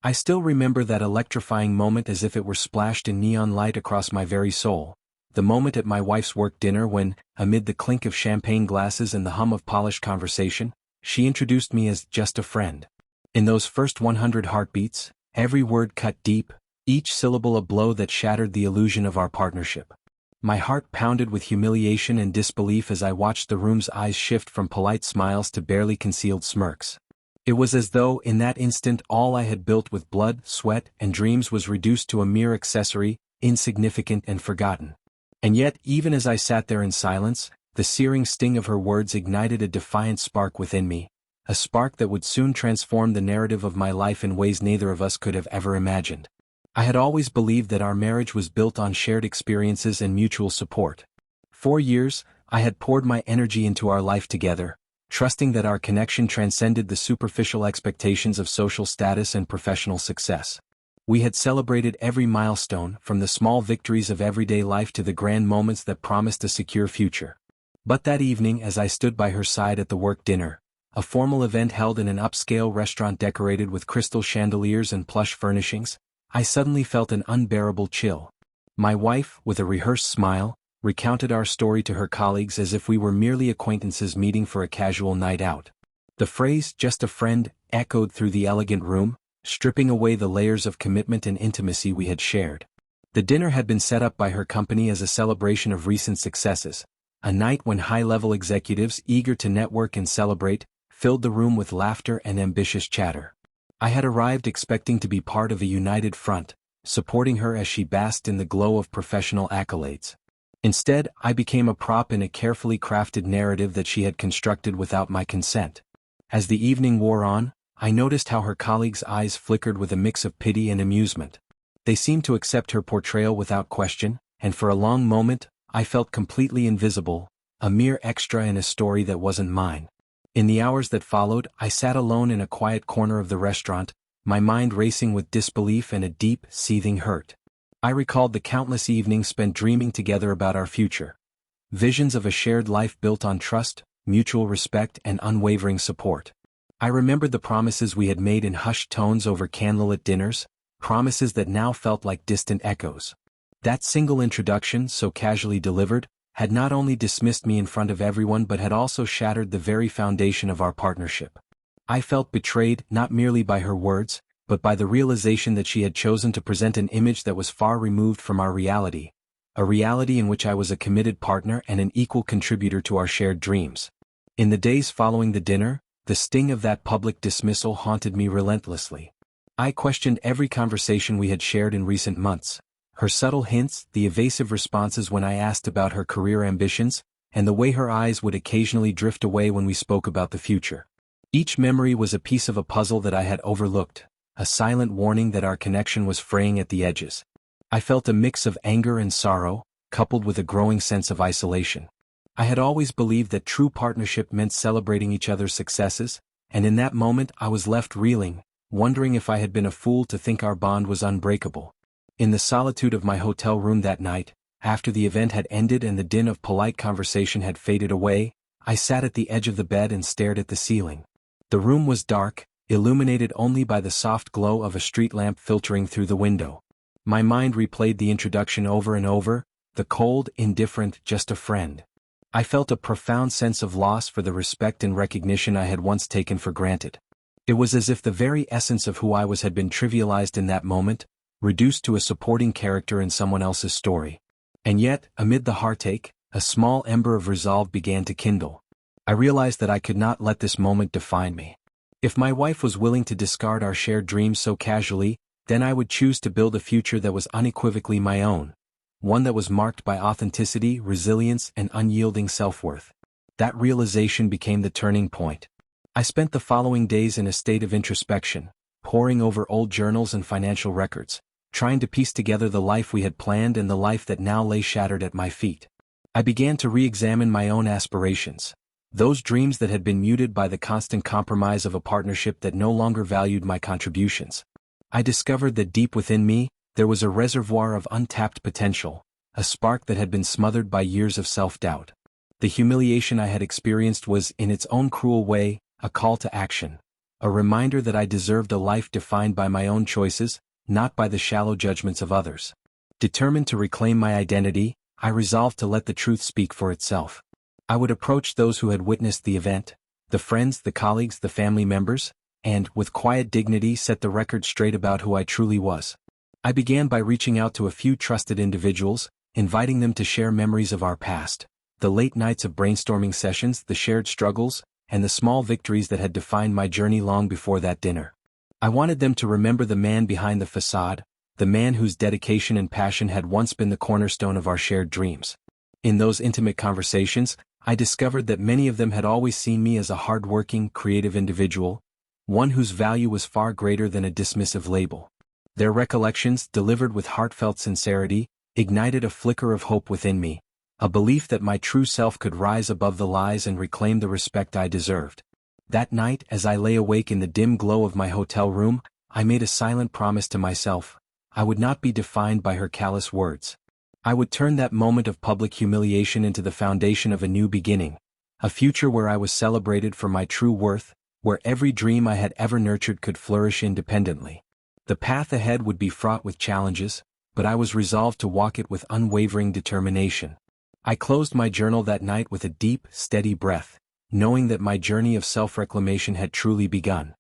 I still remember that electrifying moment as if it were splashed in neon light across my very soul. The moment at my wife's work dinner when, amid the clink of champagne glasses and the hum of polished conversation, she introduced me as just a friend. In those first 100 heartbeats, every word cut deep, each syllable a blow that shattered the illusion of our partnership. My heart pounded with humiliation and disbelief as I watched the room's eyes shift from polite smiles to barely concealed smirks. It was as though, in that instant, all I had built with blood, sweat, and dreams was reduced to a mere accessory, insignificant and forgotten. And yet, even as I sat there in silence, the searing sting of her words ignited a defiant spark within me, a spark that would soon transform the narrative of my life in ways neither of us could have ever imagined. I had always believed that our marriage was built on shared experiences and mutual support. For years, I had poured my energy into our life together, trusting that our connection transcended the superficial expectations of social status and professional success. We had celebrated every milestone, from the small victories of everyday life to the grand moments that promised a secure future. But that evening, as I stood by her side at the work dinner, a formal event held in an upscale restaurant decorated with crystal chandeliers and plush furnishings, I suddenly felt an unbearable chill. My wife, with a rehearsed smile, recounted our story to her colleagues as if we were merely acquaintances meeting for a casual night out. The phrase, "just a friend," echoed through the elegant room, stripping away the layers of commitment and intimacy we had shared. The dinner had been set up by her company as a celebration of recent successes, a night when high-level executives eager to network and celebrate filled the room with laughter and ambitious chatter. I had arrived expecting to be part of a united front, supporting her as she basked in the glow of professional accolades. Instead, I became a prop in a carefully crafted narrative that she had constructed without my consent. As the evening wore on, I noticed how her colleagues' eyes flickered with a mix of pity and amusement. They seemed to accept her portrayal without question, and for a long moment, I felt completely invisible, a mere extra in a story that wasn't mine. In the hours that followed, I sat alone in a quiet corner of the restaurant, my mind racing with disbelief and a deep, seething hurt. I recalled the countless evenings spent dreaming together about our future. Visions of a shared life built on trust, mutual respect, and unwavering support. I remembered the promises we had made in hushed tones over candlelit dinners, promises that now felt like distant echoes. That single introduction, so casually delivered, had not only dismissed me in front of everyone but had also shattered the very foundation of our partnership. I felt betrayed not merely by her words, but by the realization that she had chosen to present an image that was far removed from our reality, a reality in which I was a committed partner and an equal contributor to our shared dreams. In the days following the dinner, the sting of that public dismissal haunted me relentlessly. I questioned every conversation we had shared in recent months, her subtle hints, the evasive responses when I asked about her career ambitions, and the way her eyes would occasionally drift away when we spoke about the future. Each memory was a piece of a puzzle that I had overlooked, a silent warning that our connection was fraying at the edges. I felt a mix of anger and sorrow, coupled with a growing sense of isolation. I had always believed that true partnership meant celebrating each other's successes, and in that moment I was left reeling, wondering if I had been a fool to think our bond was unbreakable. In the solitude of my hotel room that night, after the event had ended and the din of polite conversation had faded away, I sat at the edge of the bed and stared at the ceiling. The room was dark, illuminated only by the soft glow of a street lamp filtering through the window. My mind replayed the introduction over and over, the cold, indifferent, just a friend. I felt a profound sense of loss for the respect and recognition I had once taken for granted. It was as if the very essence of who I was had been trivialized in that moment, reduced to a supporting character in someone else's story. And yet, amid the heartache, a small ember of resolve began to kindle. I realized that I could not let this moment define me. If my wife was willing to discard our shared dreams so casually, then I would choose to build a future that was unequivocally my own, one that was marked by authenticity, resilience, and unyielding self-worth. That realization became the turning point. I spent the following days in a state of introspection, poring over old journals and financial records, trying to piece together the life we had planned and the life that now lay shattered at my feet. I began to re-examine my own aspirations, those dreams that had been muted by the constant compromise of a partnership that no longer valued my contributions. I discovered that deep within me, there was a reservoir of untapped potential, a spark that had been smothered by years of self-doubt. The humiliation I had experienced was, in its own cruel way, a call to action, a reminder that I deserved a life defined by my own choices, not by the shallow judgments of others. Determined to reclaim my identity, I resolved to let the truth speak for itself. I would approach those who had witnessed the event, the friends, the colleagues, the family members, and, with quiet dignity, set the record straight about who I truly was. I began by reaching out to a few trusted individuals, inviting them to share memories of our past, the late nights of brainstorming sessions, the shared struggles, and the small victories that had defined my journey long before that dinner. I wanted them to remember the man behind the facade, the man whose dedication and passion had once been the cornerstone of our shared dreams. In those intimate conversations, I discovered that many of them had always seen me as a hard-working, creative individual, one whose value was far greater than a dismissive label. Their recollections, delivered with heartfelt sincerity, ignited a flicker of hope within me, a belief that my true self could rise above the lies and reclaim the respect I deserved. That night, as I lay awake in the dim glow of my hotel room, I made a silent promise to myself. I would not be defined by her callous words. I would turn that moment of public humiliation into the foundation of a new beginning, a future where I was celebrated for my true worth, where every dream I had ever nurtured could flourish independently. The path ahead would be fraught with challenges, but I was resolved to walk it with unwavering determination. I closed my journal that night with a deep, steady breath, knowing that my journey of self-reclamation had truly begun.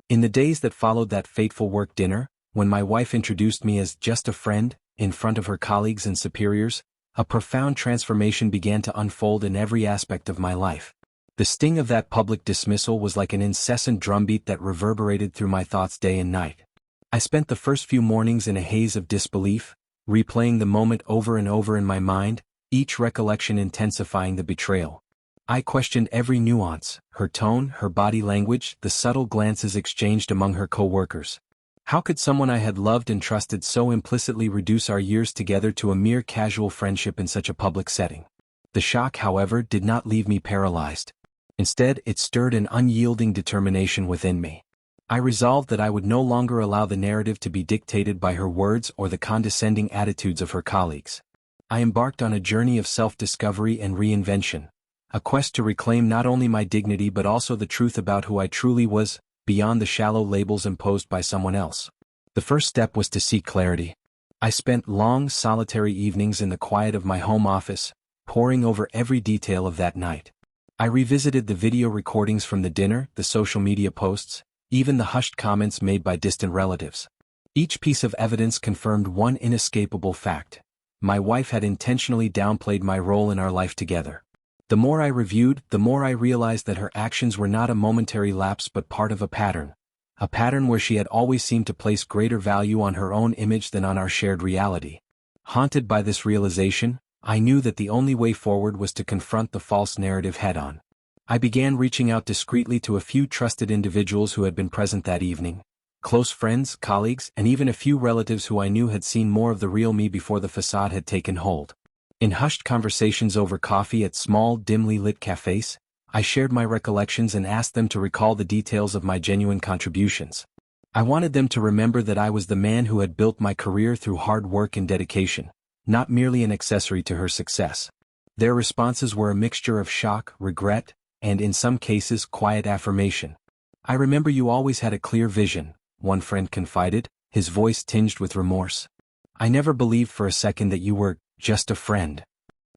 In the days that followed that fateful work dinner, when my wife introduced me as just a friend, in front of her colleagues and superiors, a profound transformation began to unfold in every aspect of my life. The sting of that public dismissal was like an incessant drumbeat that reverberated through my thoughts day and night. I spent the first few mornings in a haze of disbelief, replaying the moment over and over in my mind, each recollection intensifying the betrayal. I questioned every nuance, her tone, her body language, the subtle glances exchanged among her co-workers. How could someone I had loved and trusted so implicitly reduce our years together to a mere casual friendship in such a public setting? The shock, however, did not leave me paralyzed. Instead, it stirred an unyielding determination within me. I resolved that I would no longer allow the narrative to be dictated by her words or the condescending attitudes of her colleagues. I embarked on a journey of self-discovery and reinvention, a quest to reclaim not only my dignity but also the truth about who I truly was, beyond the shallow labels imposed by someone else. The first step was to seek clarity. I spent long, solitary evenings in the quiet of my home office, poring over every detail of that night. I revisited the video recordings from the dinner, the social media posts, even the hushed comments made by distant relatives. Each piece of evidence confirmed one inescapable fact. My wife had intentionally downplayed my role in our life together. The more I reviewed, the more I realized that her actions were not a momentary lapse but part of a pattern where she had always seemed to place greater value on her own image than on our shared reality. Haunted by this realization, I knew that the only way forward was to confront the false narrative head-on. I began reaching out discreetly to a few trusted individuals who had been present that evening, close friends, colleagues, and even a few relatives who I knew had seen more of the real me before the facade had taken hold. In hushed conversations over coffee at small, dimly lit cafes, I shared my recollections and asked them to recall the details of my genuine contributions. I wanted them to remember that I was the man who had built my career through hard work and dedication, not merely an accessory to her success. Their responses were a mixture of shock, regret, and in some cases, quiet affirmation. "I remember you always had a clear vision," one friend confided, his voice tinged with remorse. "I never believed for a second that you were just a friend."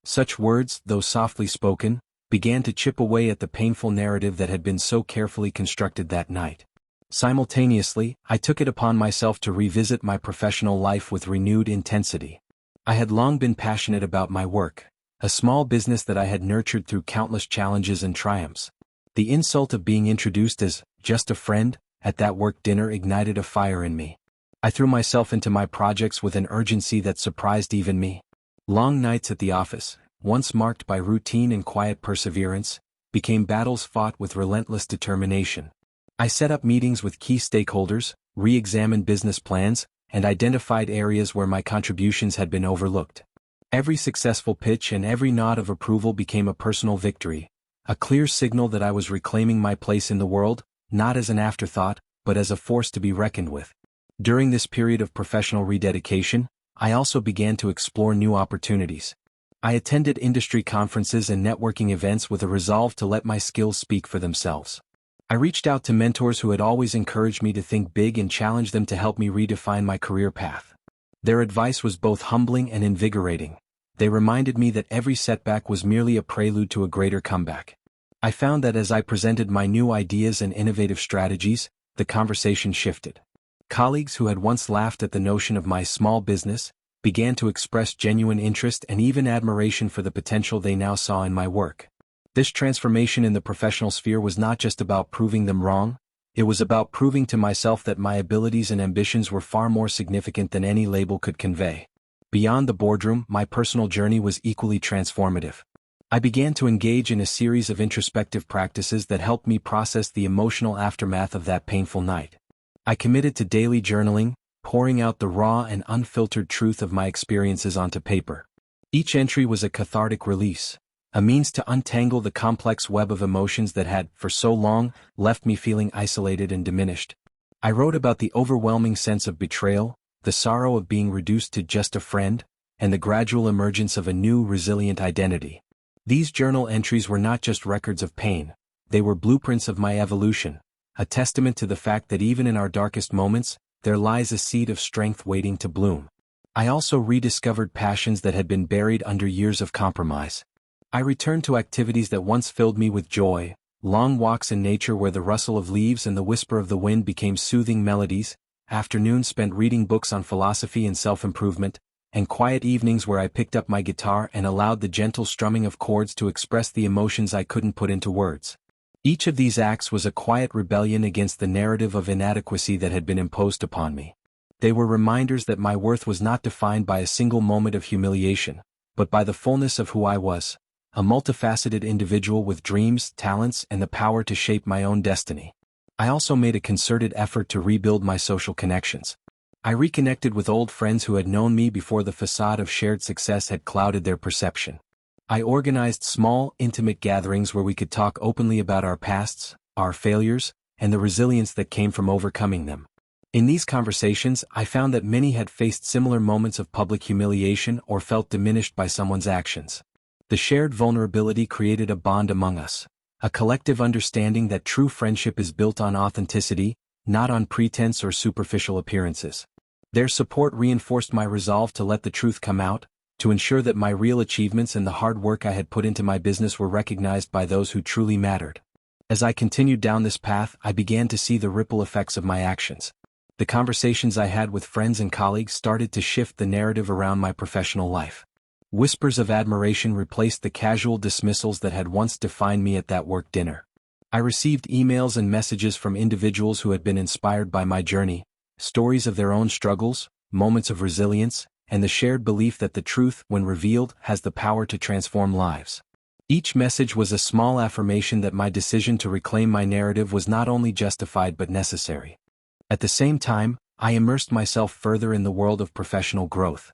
Such words, though softly spoken, began to chip away at the painful narrative that had been so carefully constructed that night. Simultaneously, I took it upon myself to revisit my professional life with renewed intensity. I had long been passionate about my work, a small business that I had nurtured through countless challenges and triumphs. The insult of being introduced as just a friend at that work dinner ignited a fire in me. I threw myself into my projects with an urgency that surprised even me. Long nights at the office, once marked by routine and quiet perseverance, became battles fought with relentless determination. I set up meetings with key stakeholders, re-examined business plans, and identified areas where my contributions had been overlooked. Every successful pitch and every nod of approval became a personal victory, a clear signal that I was reclaiming my place in the world, not as an afterthought, but as a force to be reckoned with. During this period of professional rededication, I also began to explore new opportunities. I attended industry conferences and networking events with a resolve to let my skills speak for themselves. I reached out to mentors who had always encouraged me to think big and challenged them to help me redefine my career path. Their advice was both humbling and invigorating. They reminded me that every setback was merely a prelude to a greater comeback. I found that as I presented my new ideas and innovative strategies, the conversation shifted. Colleagues who had once laughed at the notion of my small business began to express genuine interest and even admiration for the potential they now saw in my work. This transformation in the professional sphere was not just about proving them wrong, it was about proving to myself that my abilities and ambitions were far more significant than any label could convey. Beyond the boardroom, my personal journey was equally transformative. I began to engage in a series of introspective practices that helped me process the emotional aftermath of that painful night. I committed to daily journaling, pouring out the raw and unfiltered truth of my experiences onto paper. Each entry was a cathartic release, a means to untangle the complex web of emotions that had, for so long, left me feeling isolated and diminished. I wrote about the overwhelming sense of betrayal, the sorrow of being reduced to just a friend, and the gradual emergence of a new, resilient identity. These journal entries were not just records of pain, they were blueprints of my evolution, a testament to the fact that even in our darkest moments, there lies a seed of strength waiting to bloom. I also rediscovered passions that had been buried under years of compromise. I returned to activities that once filled me with joy, long walks in nature where the rustle of leaves and the whisper of the wind became soothing melodies, afternoons spent reading books on philosophy and self-improvement, and quiet evenings where I picked up my guitar and allowed the gentle strumming of chords to express the emotions I couldn't put into words. Each of these acts was a quiet rebellion against the narrative of inadequacy that had been imposed upon me. They were reminders that my worth was not defined by a single moment of humiliation, but by the fullness of who I was, a multifaceted individual with dreams, talents, and the power to shape my own destiny. I also made a concerted effort to rebuild my social connections. I reconnected with old friends who had known me before the facade of shared success had clouded their perception. I organized small, intimate gatherings where we could talk openly about our pasts, our failures, and the resilience that came from overcoming them. In these conversations, I found that many had faced similar moments of public humiliation or felt diminished by someone's actions. The shared vulnerability created a bond among us, a collective understanding that true friendship is built on authenticity, not on pretense or superficial appearances. Their support reinforced my resolve to let the truth come out, to ensure that my real achievements and the hard work I had put into my business were recognized by those who truly mattered. As I continued down this path, I began to see the ripple effects of my actions. The conversations I had with friends and colleagues started to shift the narrative around my professional life. Whispers of admiration replaced the casual dismissals that had once defined me at that work dinner. I received emails and messages from individuals who had been inspired by my journey, stories of their own struggles, moments of resilience, and the shared belief that the truth, when revealed, has the power to transform lives. Each message was a small affirmation that my decision to reclaim my narrative was not only justified but necessary. At the same time, I immersed myself further in the world of professional growth.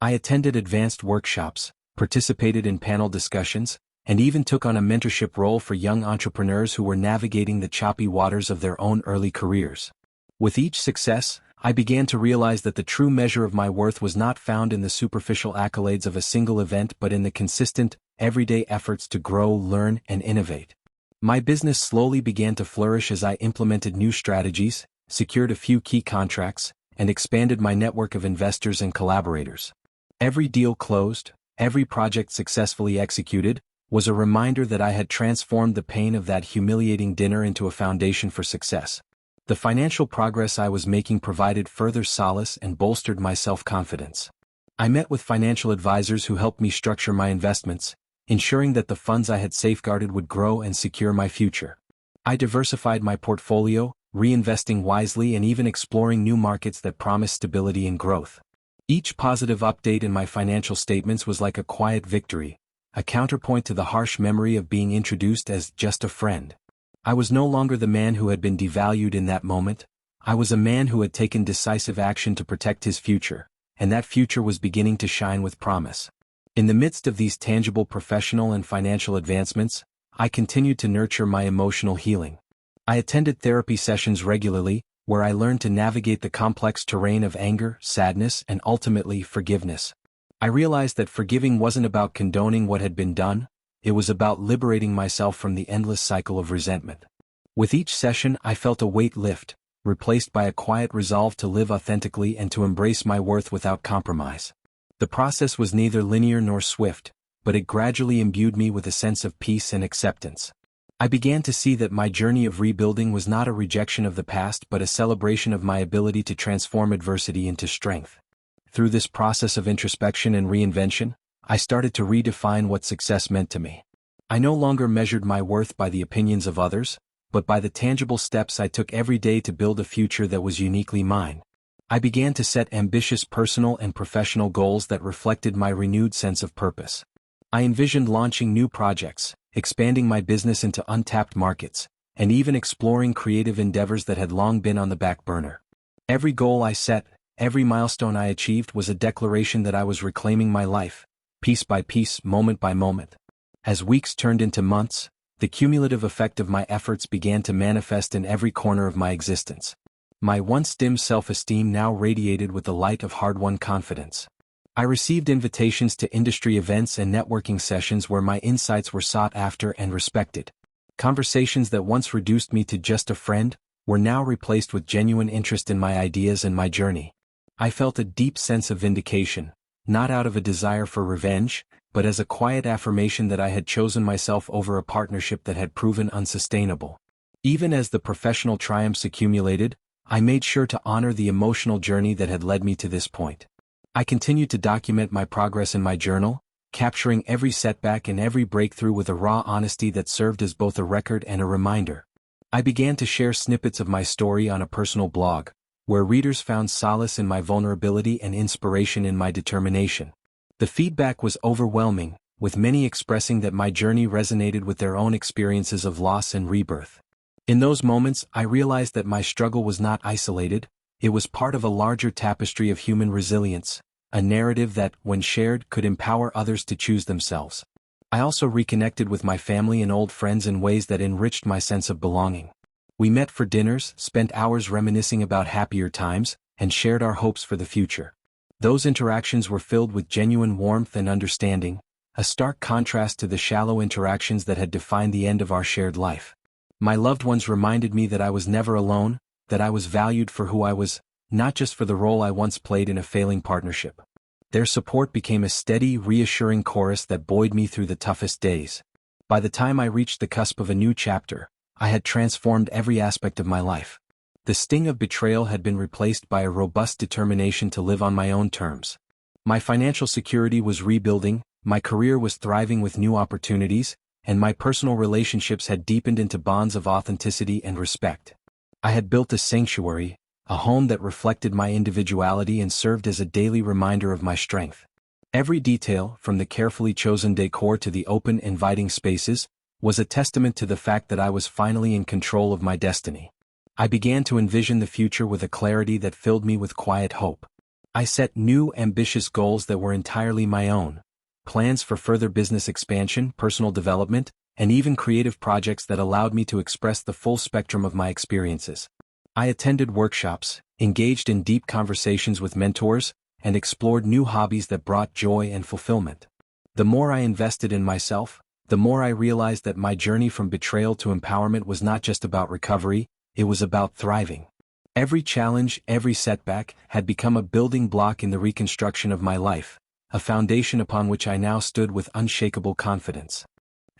I attended advanced workshops, participated in panel discussions, and even took on a mentorship role for young entrepreneurs who were navigating the choppy waters of their own early careers. With each success, I began to realize that the true measure of my worth was not found in the superficial accolades of a single event but in the consistent, everyday efforts to grow, learn, and innovate. My business slowly began to flourish as I implemented new strategies, secured a few key contracts, and expanded my network of investors and collaborators. Every deal closed, every project successfully executed, was a reminder that I had transformed the pain of that humiliating dinner into a foundation for success. The financial progress I was making provided further solace and bolstered my self-confidence. I met with financial advisors who helped me structure my investments, ensuring that the funds I had safeguarded would grow and secure my future. I diversified my portfolio, reinvesting wisely and even exploring new markets that promised stability and growth. Each positive update in my financial statements was like a quiet victory, a counterpoint to the harsh memory of being introduced as just a friend. I was no longer the man who had been devalued in that moment. I was a man who had taken decisive action to protect his future, and that future was beginning to shine with promise. In the midst of these tangible professional and financial advancements, I continued to nurture my emotional healing. I attended therapy sessions regularly, where I learned to navigate the complex terrain of anger, sadness, and ultimately forgiveness. I realized that forgiving wasn't about condoning what had been done, it was about liberating myself from the endless cycle of resentment. With each session I felt a weight lift, replaced by a quiet resolve to live authentically and to embrace my worth without compromise. The process was neither linear nor swift, but it gradually imbued me with a sense of peace and acceptance. I began to see that my journey of rebuilding was not a rejection of the past but a celebration of my ability to transform adversity into strength. Through this process of introspection and reinvention, I started to redefine what success meant to me. I no longer measured my worth by the opinions of others, but by the tangible steps I took every day to build a future that was uniquely mine. I began to set ambitious personal and professional goals that reflected my renewed sense of purpose. I envisioned launching new projects, expanding my business into untapped markets, and even exploring creative endeavors that had long been on the back burner. Every goal I set, every milestone I achieved was a declaration that I was reclaiming my life, piece by piece, moment by moment. As weeks turned into months, the cumulative effect of my efforts began to manifest in every corner of my existence. My once dim self-esteem now radiated with the light of hard-won confidence. I received invitations to industry events and networking sessions where my insights were sought after and respected. Conversations that once reduced me to just a friend were now replaced with genuine interest in my ideas and my journey. I felt a deep sense of vindication, not out of a desire for revenge, but as a quiet affirmation that I had chosen myself over a partnership that had proven unsustainable. Even as the professional triumphs accumulated, I made sure to honor the emotional journey that had led me to this point. I continued to document my progress in my journal, capturing every setback and every breakthrough with a raw honesty that served as both a record and a reminder. I began to share snippets of my story on a personal blog, where readers found solace in my vulnerability and inspiration in my determination. The feedback was overwhelming, with many expressing that my journey resonated with their own experiences of loss and rebirth. In those moments, I realized that my struggle was not isolated. It was part of a larger tapestry of human resilience, a narrative that, when shared, could empower others to choose themselves. I also reconnected with my family and old friends in ways that enriched my sense of belonging. We met for dinners, spent hours reminiscing about happier times, and shared our hopes for the future. Those interactions were filled with genuine warmth and understanding, a stark contrast to the shallow interactions that had defined the end of our shared life. My loved ones reminded me that I was never alone, that I was valued for who I was, not just for the role I once played in a failing partnership. Their support became a steady, reassuring chorus that buoyed me through the toughest days. By the time I reached the cusp of a new chapter, I had transformed every aspect of my life. The sting of betrayal had been replaced by a robust determination to live on my own terms. My financial security was rebuilding, my career was thriving with new opportunities, and my personal relationships had deepened into bonds of authenticity and respect. I had built a sanctuary, a home that reflected my individuality and served as a daily reminder of my strength. Every detail, from the carefully chosen decor to the open, inviting spaces, was a testament to the fact that I was finally in control of my destiny. I began to envision the future with a clarity that filled me with quiet hope. I set new, ambitious goals that were entirely my own, plans for further business expansion, personal development, and even creative projects that allowed me to express the full spectrum of my experiences. I attended workshops, engaged in deep conversations with mentors, and explored new hobbies that brought joy and fulfillment. The more I invested in myself, the more I realized that my journey from betrayal to empowerment was not just about recovery, it was about thriving. Every challenge, every setback, had become a building block in the reconstruction of my life, a foundation upon which I now stood with unshakable confidence.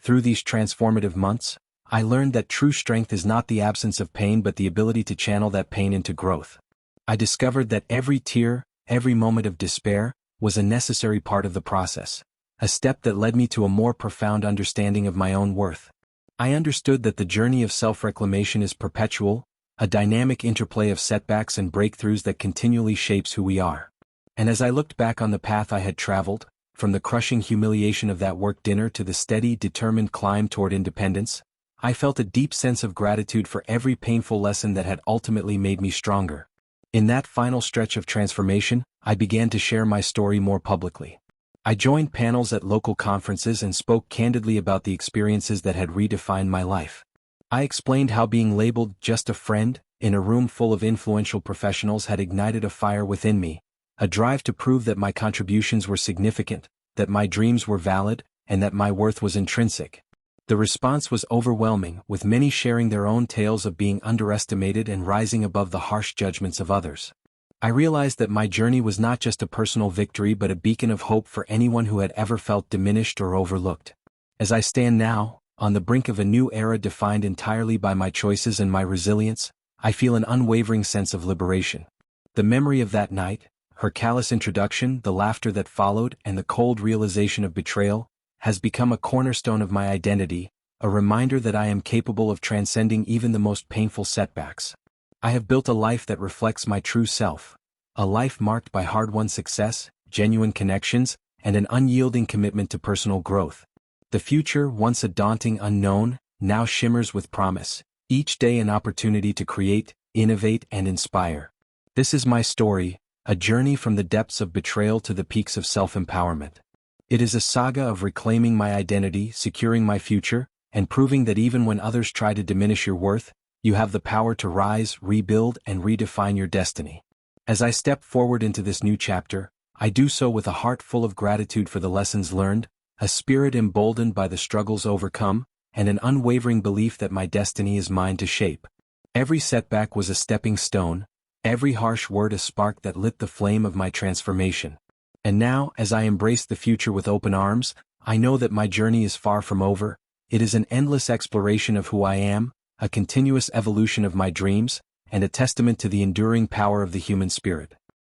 Through these transformative months, I learned that true strength is not the absence of pain but the ability to channel that pain into growth. I discovered that every tear, every moment of despair, was a necessary part of the process, a step that led me to a more profound understanding of my own worth. I understood that the journey of self-reclamation is perpetual, a dynamic interplay of setbacks and breakthroughs that continually shapes who we are. And as I looked back on the path I had traveled, from the crushing humiliation of that work dinner to the steady, determined climb toward independence, I felt a deep sense of gratitude for every painful lesson that had ultimately made me stronger. In that final stretch of transformation, I began to share my story more publicly. I joined panels at local conferences and spoke candidly about the experiences that had redefined my life. I explained how being labeled just a friend, in a room full of influential professionals had ignited a fire within me, a drive to prove that my contributions were significant, that my dreams were valid, and that my worth was intrinsic. The response was overwhelming, with many sharing their own tales of being underestimated and rising above the harsh judgments of others. I realized that my journey was not just a personal victory but a beacon of hope for anyone who had ever felt diminished or overlooked. As I stand now, on the brink of a new era defined entirely by my choices and my resilience, I feel an unwavering sense of liberation. The memory of that night, her callous introduction, the laughter that followed, and the cold realization of betrayal, has become a cornerstone of my identity, a reminder that I am capable of transcending even the most painful setbacks. I have built a life that reflects my true self, a life marked by hard-won success, genuine connections, and an unyielding commitment to personal growth. The future, once a daunting unknown, now shimmers with promise, each day an opportunity to create, innovate, and inspire. This is my story, a journey from the depths of betrayal to the peaks of self-empowerment. It is a saga of reclaiming my identity, securing my future, and proving that even when others try to diminish your worth, you have the power to rise, rebuild, and redefine your destiny. As I step forward into this new chapter, I do so with a heart full of gratitude for the lessons learned, a spirit emboldened by the struggles overcome, and an unwavering belief that my destiny is mine to shape. Every setback was a stepping stone, every harsh word a spark that lit the flame of my transformation. And now, as I embrace the future with open arms, I know that my journey is far from over. It is an endless exploration of who I am, a continuous evolution of my dreams, and a testament to the enduring power of the human spirit.